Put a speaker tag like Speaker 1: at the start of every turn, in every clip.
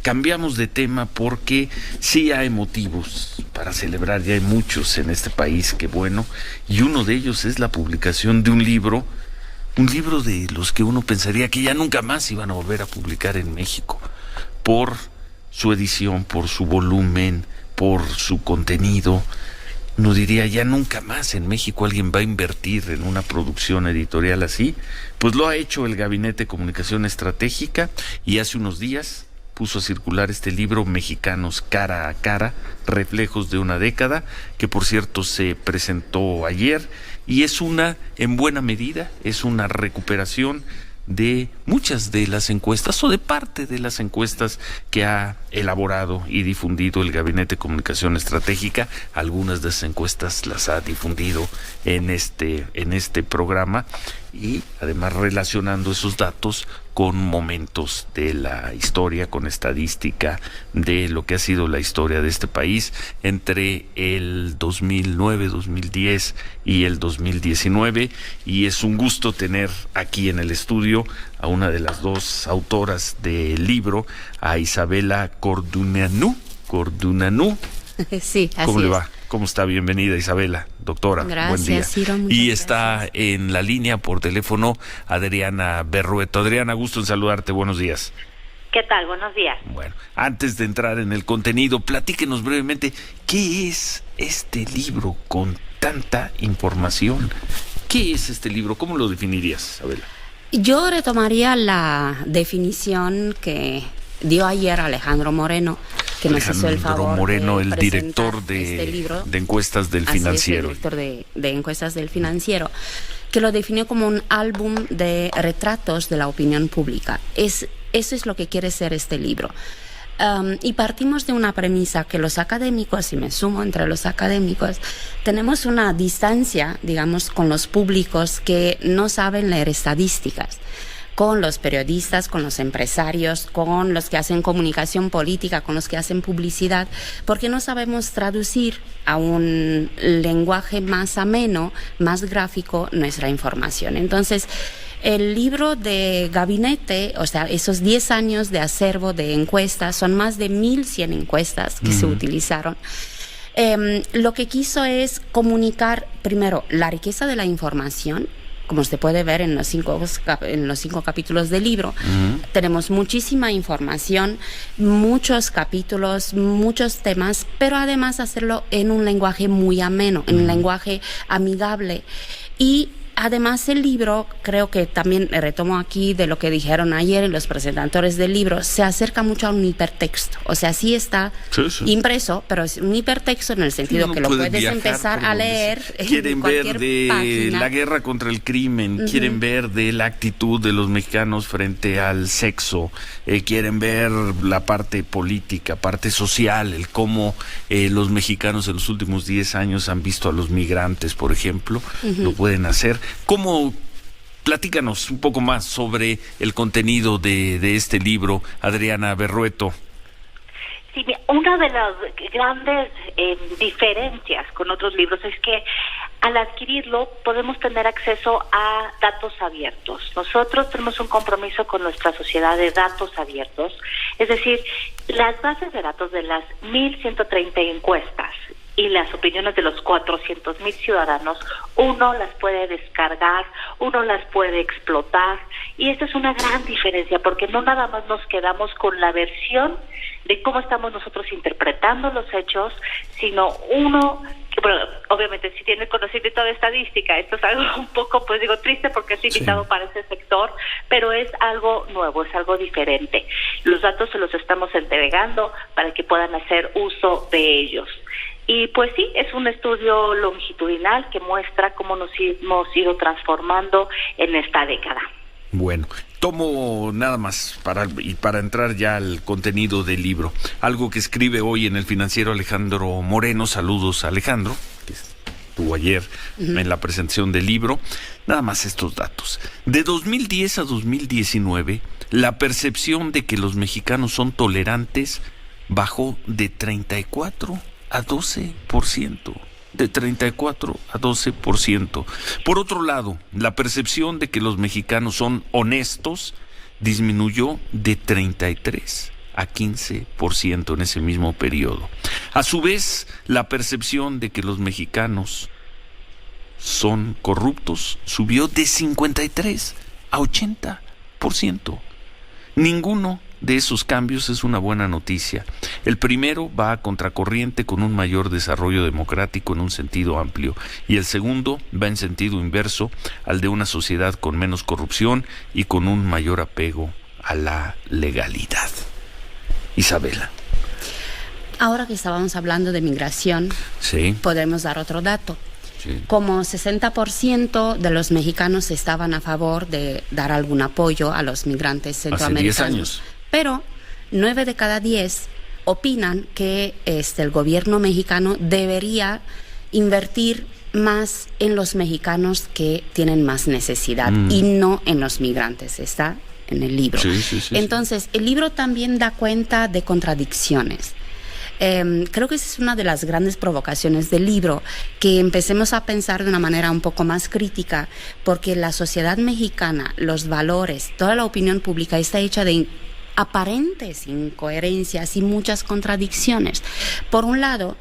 Speaker 1: cambiamos de tema porque sí hay motivos para celebrar, ya hay muchos en este país, qué bueno, y uno de ellos es la publicación de un libro de los que uno pensaría que ya nunca más iban a volver a publicar en México, por su edición, por su volumen, por su contenido. No diría, ya nunca más en México alguien va a invertir en una producción editorial así. Pues lo ha hecho el Gabinete de Comunicación Estratégica, y hace unos días puso a circular este libro, Mexicanos cara a cara, reflejos de una década, que por cierto se presentó ayer, y es en buena medida, es una recuperación de muchas de las encuestas o de parte de las encuestas que ha elaborado y difundido el Gabinete de Comunicación Estratégica. Algunas de esas encuestas las ha difundido en este programa, y además relacionando esos datos con momentos de la historia, con estadística de lo que ha sido la historia de este país entre el 2009, 2010 y el 2019. Y es un gusto tener aquí en el estudio a una de las dos autoras del libro, a Isabela Cordunanu.
Speaker 2: Sí, así
Speaker 1: ¿Cómo le
Speaker 2: es.
Speaker 1: va? ¿Cómo está? Bienvenida, Isabela, doctora.
Speaker 2: Gracias,
Speaker 1: buen día.
Speaker 2: Ciro, muchas
Speaker 1: y está
Speaker 2: gracias.
Speaker 1: en la línea por teléfono Adriana Berrueto. Adriana, gusto en saludarte, buenos días.
Speaker 3: ¿Qué tal? Buenos días.
Speaker 1: Bueno, antes de entrar en el contenido, platíquenos brevemente, ¿qué es este libro con tanta información? ¿Qué es este libro? ¿Cómo lo definirías, Isabela?
Speaker 2: Yo retomaría la definición que dio ayer Alejandro Moreno, que nos hizo el favor
Speaker 1: Alejandro Moreno,
Speaker 2: de
Speaker 1: el
Speaker 2: presentar
Speaker 1: director
Speaker 2: este libro.
Speaker 1: de encuestas del
Speaker 2: Así
Speaker 1: Financiero.
Speaker 2: es, el director de encuestas del Financiero, que lo definió como un álbum de retratos de la opinión pública. Eso es lo que quiere ser este libro. Y partimos de una premisa que los académicos, y me sumo entre los académicos, tenemos una distancia, digamos, con los públicos que no saben leer estadísticas, con los periodistas, con los empresarios, con los que hacen comunicación política, con los que hacen publicidad, porque no sabemos traducir a un lenguaje más ameno, más gráfico, nuestra información. Entonces, el libro de gabinete, o sea, esos 10 años de acervo de encuestas, son más de 1,100 encuestas que se utilizaron. Lo que quiso es comunicar, primero, la riqueza de la información. Como se puede ver en los cinco capítulos del libro, tenemos muchísima información, muchos capítulos, muchos temas, pero además hacerlo en un lenguaje muy ameno, en un lenguaje amigable. Y además el libro, creo que también retomo aquí de lo que dijeron ayer los presentadores del libro, se acerca mucho a un hipertexto. O sea, sí está impreso, pero es un hipertexto en el sentido que lo puedes empezar a leer.
Speaker 1: Quieren ver de
Speaker 2: página.
Speaker 1: la guerra contra el crimen, quieren ver de la actitud de los mexicanos frente al sexo, quieren ver la parte política, parte social, el cómo los mexicanos en los últimos 10 años han visto a los migrantes, por ejemplo, lo pueden hacer. Platícanos un poco más sobre el contenido de este libro, Adriana Berrueto.
Speaker 3: Sí, una de las grandes diferencias con otros libros es que al adquirirlo podemos tener acceso a datos abiertos. Nosotros tenemos un compromiso con nuestra sociedad de datos abiertos, es decir, las bases de datos de las 1,130 encuestas y las opiniones de los 400,000 ciudadanos, uno las puede descargar, uno las puede explotar, y esta es una gran diferencia, porque no nada más nos quedamos con la versión de cómo estamos nosotros interpretando los hechos, sino uno que, bueno, obviamente si tiene conocimiento de estadística, esto es algo un poco, pues digo, triste porque es limitado para ese sector, pero es algo nuevo, es algo diferente. Los datos se los estamos entregando para que puedan hacer uso de ellos. Y pues sí, es un estudio longitudinal que muestra cómo nos hemos ido transformando en esta década.
Speaker 1: Bueno, tomo nada más para entrar ya al contenido del libro. Algo que escribe hoy en el Financiero Alejandro Moreno. Saludos a Alejandro, que estuvo ayer en la presentación del libro. Nada más estos datos. De 2010 a 2019, la percepción de que los mexicanos son tolerantes bajó de 34 a 12%. De 34 a 12%. Por otro lado, la percepción de que los mexicanos son honestos disminuyó de 33 a 15% en ese mismo periodo. A su vez, la percepción de que los mexicanos son corruptos subió de 53 a 80%. Ninguno de esos cambios es una buena noticia. El primero va a contracorriente con un mayor desarrollo democrático en un sentido amplio, y el segundo va en sentido inverso al de una sociedad con menos corrupción y con un mayor apego a la legalidad. Isabela.
Speaker 2: Ahora que estábamos hablando de migración,
Speaker 1: Sí.
Speaker 2: podemos dar otro dato.
Speaker 1: Sí.
Speaker 2: Como 60% de los mexicanos estaban a favor de dar algún apoyo a los migrantes centroamericanos.
Speaker 1: Hace 10 años.
Speaker 2: Pero 9 de cada 10 opinan que el gobierno mexicano debería invertir más en los mexicanos que tienen más necesidad y no en los migrantes. Está en el libro.
Speaker 1: Sí.
Speaker 2: Entonces, el libro también da cuenta de contradicciones. Creo que esa es una de las grandes provocaciones del libro, que empecemos a pensar de una manera un poco más crítica, porque la sociedad mexicana, los valores, toda la opinión pública está hecha de aparentes incoherencias y muchas contradicciones. Por un lado,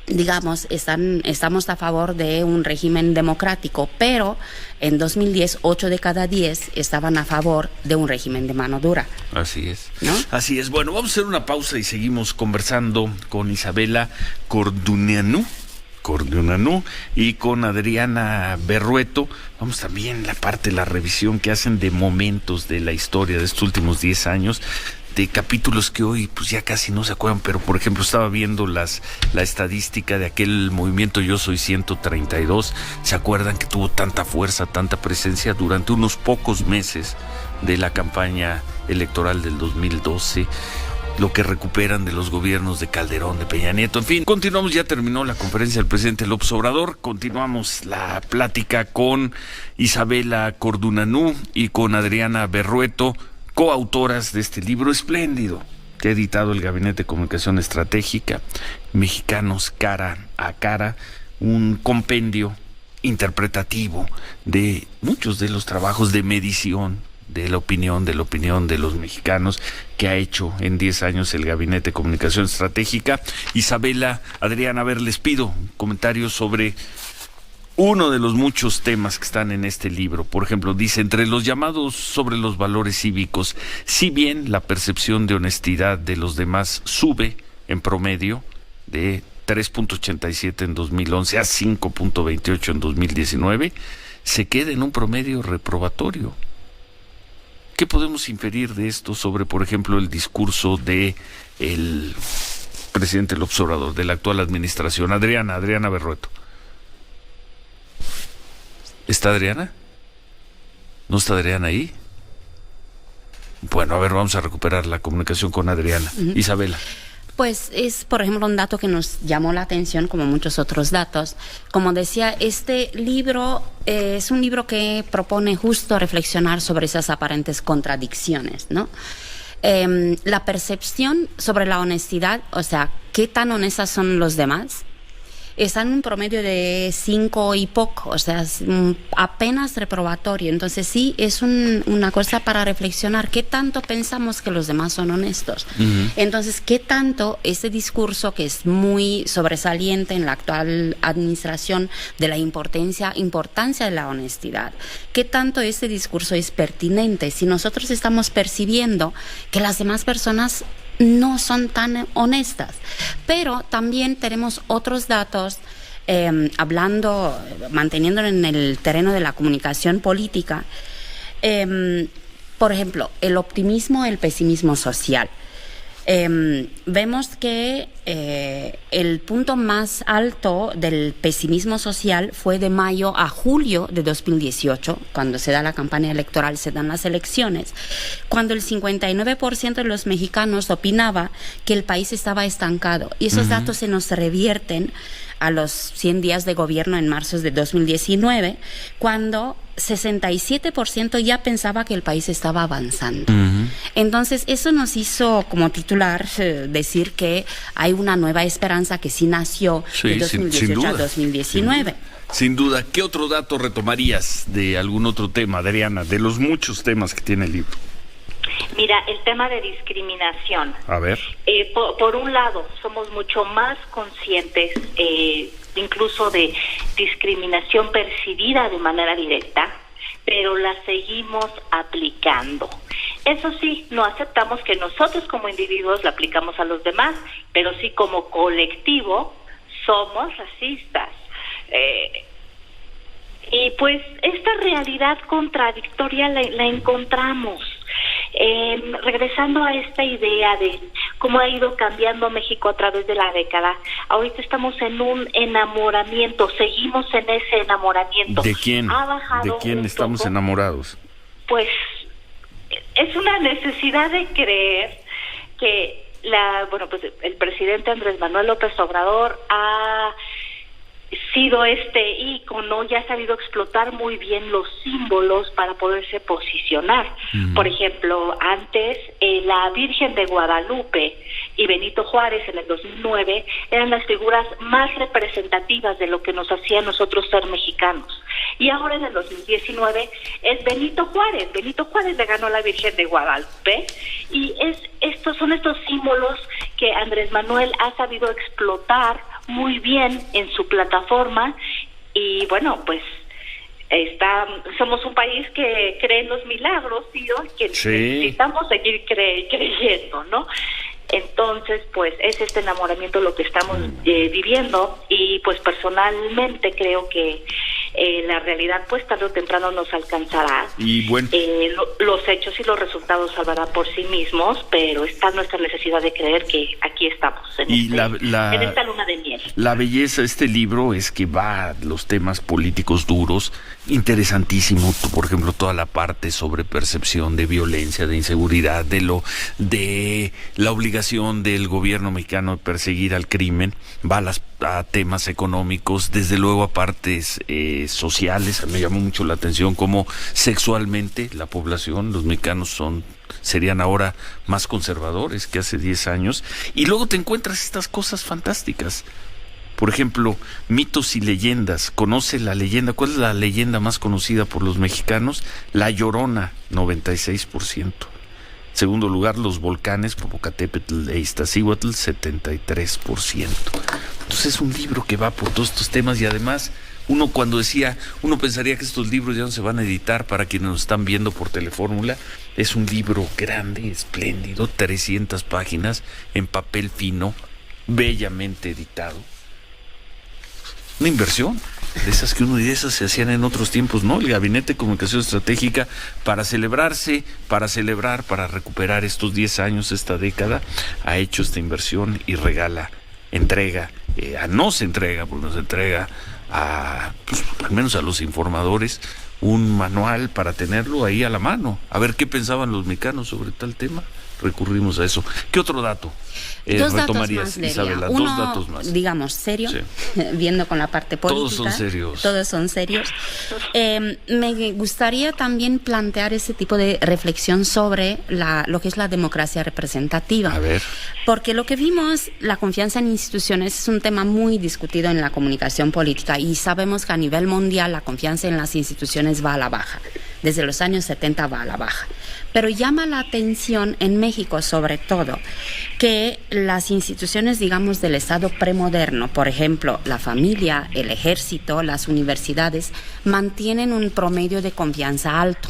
Speaker 2: digamos, estamos a favor de un régimen democrático, pero en 2010, 8 de cada 10 estaban a favor de un régimen de mano dura.
Speaker 1: Así es.
Speaker 2: ¿No?
Speaker 1: Así es. Bueno, vamos a hacer una pausa y seguimos conversando con Isabela Corduñanú y con Adriana Berrueto. Vamos también la parte de la revisión que hacen de momentos de la historia de estos últimos 10 años, de capítulos que hoy pues ya casi no se acuerdan, pero por ejemplo estaba viendo la estadística de aquel movimiento Yo Soy 132. ¿Se acuerdan que tuvo tanta fuerza, tanta presencia durante unos pocos meses de la campaña electoral del 2012? Lo que recuperan de los gobiernos de Calderón, de Peña Nieto, en fin. Continuamos, ya terminó la conferencia del presidente López Obrador. Continuamos la plática con Isabela Corduñanú y con Adriana Berrueto, coautoras de este libro espléndido que ha editado el Gabinete de Comunicación Estratégica, Mexicanos Cara a Cara, un compendio interpretativo de muchos de los trabajos de medición de la opinión de los mexicanos que ha hecho en 10 años el Gabinete de Comunicación Estratégica. Isabela, Adriana, a ver, les pido comentarios sobre uno de los muchos temas que están en este libro. Por ejemplo, dice, entre los llamados sobre los valores cívicos, si bien la percepción de honestidad de los demás sube en promedio de 3.87 en 2011 a 5.28 en 2019, se queda en un promedio reprobatorio. ¿Qué podemos inferir de esto sobre, por ejemplo, el discurso de el presidente López Obrador, de la actual administración? Adriana Berrueto. ¿Está Adriana? ¿No está Adriana ahí? Bueno, a ver, vamos a recuperar la comunicación con Adriana. Isabela.
Speaker 2: Pues es, por ejemplo, un dato que nos llamó la atención, como muchos otros datos. Como decía, este libro es un libro que propone justo reflexionar sobre esas aparentes contradicciones, ¿no? La percepción sobre la honestidad, o sea, ¿qué tan honestas son los demás? Está en un promedio de 5 y poco, o sea, es apenas reprobatorio. Entonces sí, es una cosa para reflexionar. ¿Qué tanto pensamos que los demás son honestos? Entonces, ¿qué tanto ese discurso que es muy sobresaliente en la actual administración de la importancia de la honestidad, qué tanto ese discurso es pertinente si nosotros estamos percibiendo que las demás personas no son tan honestas? Pero también tenemos otros datos, manteniéndolo en el terreno de la comunicación política. Por ejemplo, el optimismo, el pesimismo social. Vemos que el punto más alto del pesimismo social fue de mayo a julio de 2018, cuando se da la campaña electoral, se dan las elecciones, cuando el 59% de los mexicanos opinaba que el país estaba estancado. Y esos datos se nos revierten a los 100 días de gobierno en marzo de 2019, cuando 67% ya pensaba que el país estaba avanzando. Entonces, eso nos hizo como titular decir que hay una nueva esperanza que sí nació de 2018 a 2019.
Speaker 1: Sin duda. ¿Qué otro dato retomarías de algún otro tema, Adriana, de los muchos temas que tiene el libro?
Speaker 3: Mira, el tema de discriminación.
Speaker 1: A ver.
Speaker 3: Por un lado, somos mucho más conscientes, incluso de discriminación percibida de manera directa, pero la seguimos aplicando. Eso sí, no aceptamos que nosotros como individuos la aplicamos a los demás, pero sí como colectivo somos racistas. Y pues esta realidad contradictoria la encontramos. Regresando a esta idea de cómo ha ido cambiando México a través de la década, ahorita estamos en un enamoramiento, seguimos en ese enamoramiento.
Speaker 1: ¿De quién? ¿De quién estamos enamorados?
Speaker 3: Pues es una necesidad de creer que pues el presidente Andrés Manuel López Obrador ha sido este ícono y ha sabido explotar muy bien los símbolos para poderse posicionar. Por ejemplo, antes la Virgen de Guadalupe y Benito Juárez en el 2009 eran las figuras más representativas de lo que nos hacía a nosotros ser mexicanos. Y ahora en el 2019 es Benito Juárez. Benito Juárez le ganó a la Virgen de Guadalupe y estos son estos símbolos que Andrés Manuel ha sabido explotar muy bien en su plataforma. Y bueno, pues somos un país que cree en los milagros, tío, que necesitamos seguir creyendo, ¿no? Entonces, pues es este enamoramiento lo que estamos viviendo, y pues personalmente creo que la realidad pues tarde o temprano nos alcanzará.
Speaker 1: Y bueno,
Speaker 3: los hechos y los resultados salvarán por sí mismos, pero está nuestra necesidad de creer que aquí estamos en esta luna de miel. La
Speaker 1: belleza de este libro es que va a los temas políticos duros, interesantísimo, por ejemplo, toda la parte sobre percepción de violencia, de inseguridad, de la obligación del gobierno mexicano de perseguir al crimen, va a temas económicos, desde luego a partes sociales. Me llamó mucho la atención cómo sexualmente la población, los mexicanos serían ahora más conservadores que hace 10 años, y luego te encuentras estas cosas fantásticas. Por ejemplo, mitos y leyendas. ¿Conoce la leyenda? ¿Cuál es la leyenda más conocida por los mexicanos? La Llorona, 96%. Segundo lugar, los volcanes Popocatépetl e Iztaccíhuatl, 73%. Entonces es un libro que va por todos estos temas, y además uno pensaría que estos libros ya no se van a editar para quienes nos están viendo por Telefórmula. Es un libro grande, espléndido, 300 páginas en papel fino, bellamente editado. Una inversión de esas que uno dice, esas se hacían en otros tiempos, ¿no? El Gabinete de Comunicación Estratégica, para celebrar, para recuperar estos 10 años, esta década, ha hecho esta inversión y nos entrega al menos a los informadores, un manual para tenerlo ahí a la mano. A ver qué pensaban los mexicanos sobre tal tema. Recurrimos a eso. ¿Qué otro dato retomarías, Isabela?
Speaker 2: Uno,
Speaker 1: dos datos más.
Speaker 2: Digamos, serio, sí. Viendo con la parte política. Todos son serios. Me gustaría también plantear ese tipo de reflexión sobre lo que es la democracia representativa.
Speaker 1: A ver.
Speaker 2: Porque lo que vimos, la confianza en instituciones, es un tema muy discutido en la comunicación política, y sabemos que a nivel mundial la confianza en las instituciones va a la baja. Desde los años 70 va a la baja. Pero llama la atención en México, sobre todo, que las instituciones, digamos, del Estado premoderno, por ejemplo, la familia, el ejército, las universidades, mantienen un promedio de confianza alto.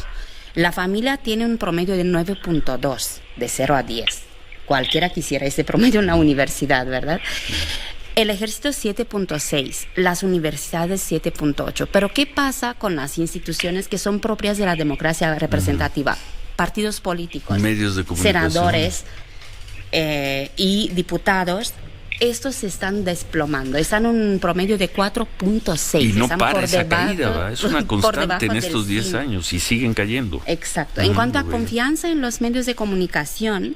Speaker 2: La familia tiene un promedio de 9.2, de 0 a 10. Cualquiera quisiera ese promedio en la universidad, ¿verdad? El ejército 7.6, las universidades 7.8. Pero ¿qué pasa con las instituciones que son propias de la democracia representativa? Partidos políticos,
Speaker 1: medios de comunicación,
Speaker 2: senadores y diputados. Estos se están desplomando, están en un promedio de 4.6.
Speaker 1: Y no
Speaker 2: están
Speaker 1: para
Speaker 2: por
Speaker 1: esa
Speaker 2: debajo,
Speaker 1: caída, ¿va? Es una constante en estos 10 años y siguen cayendo.
Speaker 2: Exacto. En cuanto a confianza en los medios de comunicación,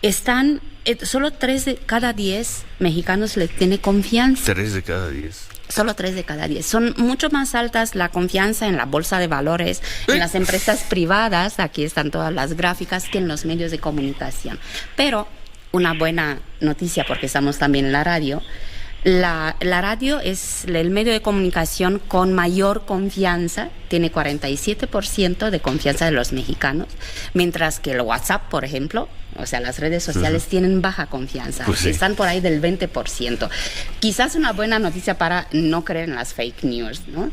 Speaker 2: están solo 3 de cada 10 mexicanos les tiene confianza.
Speaker 1: 3 de cada 10.
Speaker 2: Solo 3 de cada 10. Son mucho más altas la confianza en la bolsa de valores, en las empresas privadas, aquí están todas las gráficas, que en los medios de comunicación. Pero una buena noticia, porque estamos también en la radio, La radio es el medio de comunicación con mayor confianza, tiene 47% de confianza de los mexicanos, mientras que el WhatsApp, por ejemplo, o sea, las redes sociales tienen baja confianza,
Speaker 1: Pues sí.
Speaker 2: están por ahí del 20%. Quizás una buena noticia para no creer en las fake news, ¿no?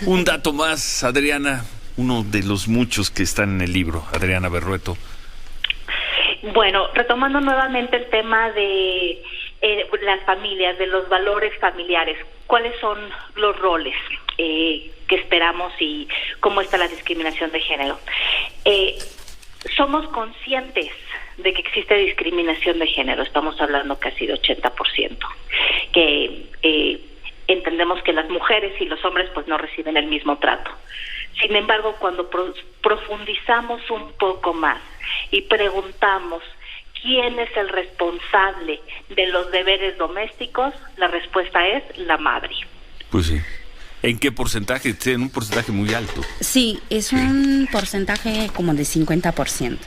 Speaker 1: Un dato más, Adriana, uno de los muchos que están en el libro, Adriana Berrueto.
Speaker 3: Bueno, retomando nuevamente el tema de las familias, de los valores familiares, ¿cuáles son los roles que esperamos y cómo está la discriminación de género? Somos conscientes de que existe discriminación de género, estamos hablando casi de 80%, que entendemos que las mujeres y los hombres pues no reciben el mismo trato. Sin embargo, cuando profundizamos un poco más y preguntamos quién es el responsable de los deberes domésticos, la respuesta es la madre.
Speaker 1: Pues sí. ¿En qué porcentaje? En un porcentaje muy alto.
Speaker 2: Sí, es un porcentaje como de 50%.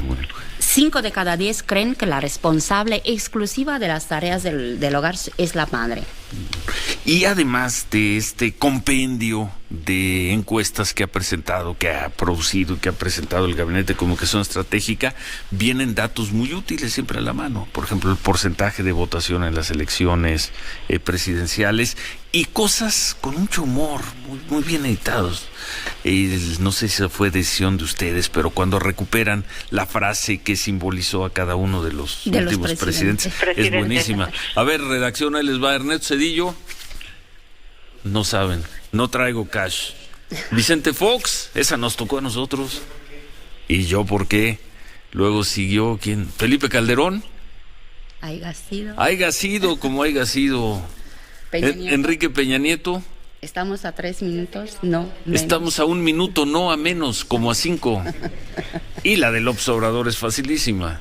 Speaker 1: Bueno.
Speaker 2: 5 de cada 10 creen que la responsable exclusiva de las tareas del hogar es la madre.
Speaker 1: Y además de este compendio de encuestas que ha presentado, que ha producido y que ha presentado el Gabinete de Comunicación Estratégica, vienen datos muy útiles siempre a la mano. Por ejemplo, el porcentaje de votación en las elecciones presidenciales y cosas con mucho humor, muy bien editados. No sé si fue decisión de ustedes, pero cuando recuperan la frase que simbolizó a cada uno de los últimos presidentes, es buenísima. A ver, redacción, ahí les va Ernesto Zedillo. No saben, no traigo cash. Vicente Fox, esa nos tocó a nosotros. ¿Y yo por qué? Luego siguió, ¿quién? Felipe Calderón.
Speaker 2: Haiga sido.
Speaker 1: Haiga sido como haiga sido.
Speaker 2: Peña Nieto.
Speaker 1: Enrique Peña Nieto.
Speaker 2: Estamos a 3 minutos, no menos.
Speaker 1: Estamos a 1 minuto, no a menos, como a 5. Y la de López Obrador es facilísima.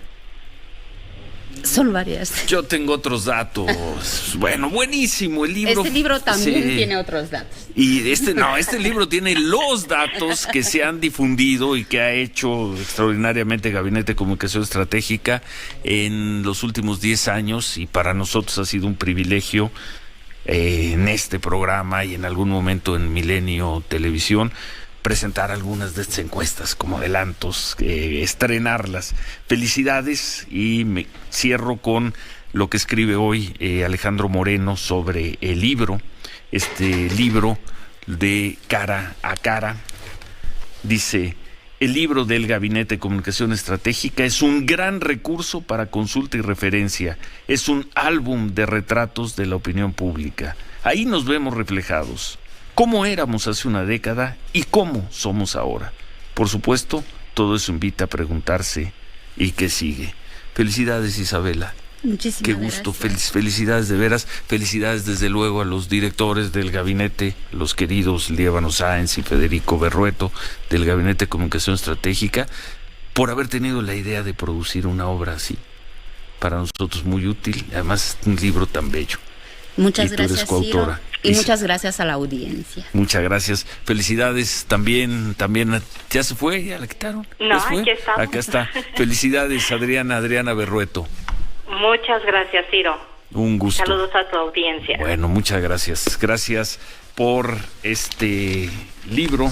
Speaker 2: Son varias.
Speaker 1: Yo tengo otros datos. Bueno, buenísimo el libro.
Speaker 2: Este libro también
Speaker 1: Sí.
Speaker 2: tiene otros datos.
Speaker 1: Y este libro tiene los datos que se han difundido y que ha hecho extraordinariamente Gabinete de Comunicación Estratégica en los últimos 10 años, y para nosotros ha sido un privilegio en este programa y en algún momento en Milenio Televisión presentar algunas de estas encuestas como adelantos, estrenarlas. Felicidades, y me cierro con lo que escribe hoy Alejandro Moreno sobre el libro, este libro de Cara a Cara. Dice: el libro del Gabinete de Comunicación Estratégica es un gran recurso para consulta y referencia. Es un álbum de retratos de la opinión pública. Ahí nos vemos reflejados. Cómo éramos hace una década y cómo somos ahora. Por supuesto, todo eso invita a preguntarse: ¿y qué sigue? Felicidades, Isabela.
Speaker 2: Muchísimas
Speaker 1: Qué gusto,
Speaker 2: gracias.
Speaker 1: felicidades de veras, felicidades desde luego a los directores del gabinete, los queridos Líbano Sáenz y Federico Berrueto del Gabinete de Comunicación Estratégica, por haber tenido la idea de producir una obra así, para nosotros muy útil, además un libro tan bello.
Speaker 2: Muchas
Speaker 1: Y tú eres
Speaker 2: gracias,
Speaker 1: coautora.
Speaker 2: Ciro, y muchas gracias a la audiencia.
Speaker 1: Muchas gracias, felicidades también, ¿ya se fue? ¿Ya la quitaron?
Speaker 3: No,
Speaker 1: ¿Ya se fue?
Speaker 3: aquí estamos.
Speaker 1: Acá está, felicidades Adriana Berrueto.
Speaker 3: Muchas gracias, Ciro.
Speaker 1: Un gusto.
Speaker 3: Saludos a tu audiencia.
Speaker 1: Bueno, muchas gracias. Gracias por este libro,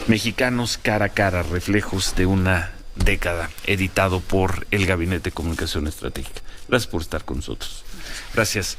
Speaker 1: Mexicanos cara a cara, reflejos de una década, editado por el Gabinete de Comunicación Estratégica. Gracias por estar con nosotros. Gracias.